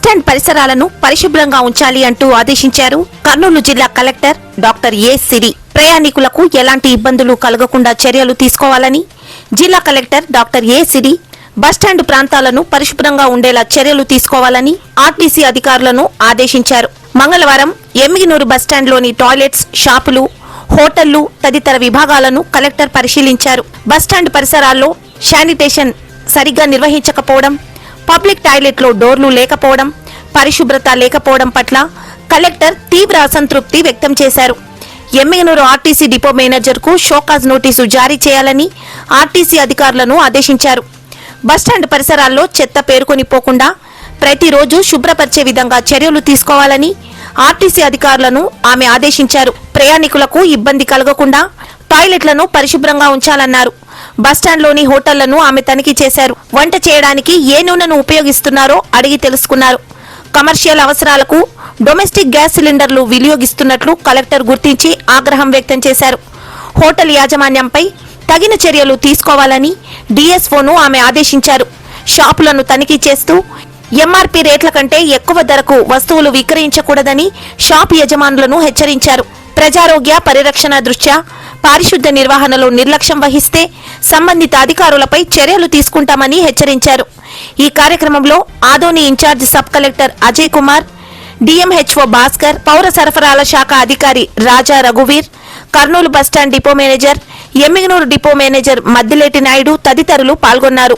Bus stand పరిసరాలను పరిశుభ్రంగా ఉంచాలి అంటూ ఆదేశించారు కర్నూలు జిల్లా కలెక్టర్ డాక్టర్ ఏ సిరి. ప్రయాణికులకు ఎలాంటి ఇబ్బందులు కలగకుండా చర్యలు తీసుకోవాలని జిల్లా కలెక్టర్ డాక్టర్ ఏ సిరి బస్టాండ్ ప్రాంతాలను పరిశుభ్రంగా ఉండేలా చర్యలు తీసుకోవాలని ఆర్టీసీ అధికారులను ఆదేశించారు. మంగళవారం ఎమ్మిగినూరు బస్టాండ్లోని టాయిలెట్స్, షాపులు, హోటళ్లు తదితర విభాగాలను కలెక్టర్ పరిశీలించారు. బస్టాండ్ పరిసరాల్లో శానిటేషన్ సరిగ్గా నిర్వహించకపోవడం, పబ్లిక్ టాయిలెట్లో డోర్లు లేకపోవడం, పరిశుభ్రత లేకపోవడం పట్ల కలెక్టర్ తీవ్ర అసంతృప్తి వ్యక్తం చేశారు. ఎమ్మిగనూరు ఆర్టీసీ డిపో మేనేజర్ కు షోకాజ్ నోటీసు జారీ చేయాలని ఆర్టీసీ అధికారులను ఆదేశించారు. బస్టాండ్ పరిసరాల్లో చెత్త పేరుకొని పోకుండా ప్రతిరోజు శుభ్రపరిచే విధంగా చర్యలు తీసుకోవాలని ఆర్టీసీ అధికారులను ఆమె ఆదేశించారు. ప్రయాణికులకు ఇబ్బంది కలగకుండా టాయిలెట్లను పరిశుభ్రంగా ఉంచాలన్నారు. బస్టాండ్లోని హోటళ్లను ఆమె తనిఖీ చేశారు. వంట చేయడానికి ఏ నూనెను ఉపయోగిస్తున్నారో అడిగి తెలుసుకున్నారు. కమర్షియల్ అవసరాలకు డొమెస్టిక్ గ్యాస్ సిలిండర్లు వినియోగిస్తున్నట్లు కలెక్టర్ గుర్తించి ఆగ్రహం వ్యక్తం చేశారు. హోటల్ యాజమాన్యంపై తగిన చర్యలు తీసుకోవాలని డీఎస్ఓను ఆమె ఆదేశించారు. షాపులను తనిఖీ చేస్తూ ఎంఆర్పీ రేట్ల కంటే ఎక్కువ ధరకు వస్తువులు విక్రయించకూడదని షాప్ యజమానులను హెచ్చరించారు. ప్రజారోగ్య పరిరక్షణ దృష్ట్యా పారిశుద్ధ్య నిర్వహణలో నిర్లక్ష్యం వహిస్తే సంబంధిత అధికారులపై చర్యలు తీసుకుంటామని హెచ్చరించారు. ఈ కార్యక్రమంలో Adoni in charge sub collector Ajay Kumar, DMHO Bhaskar, పౌర సరఫరాల శాఖ అధికారి రాజా రఘువీర్, Kurnool bus stand depot manager, Emmiganur depot manager Maddileti Naidu తదితరులు పాల్గొన్నారు.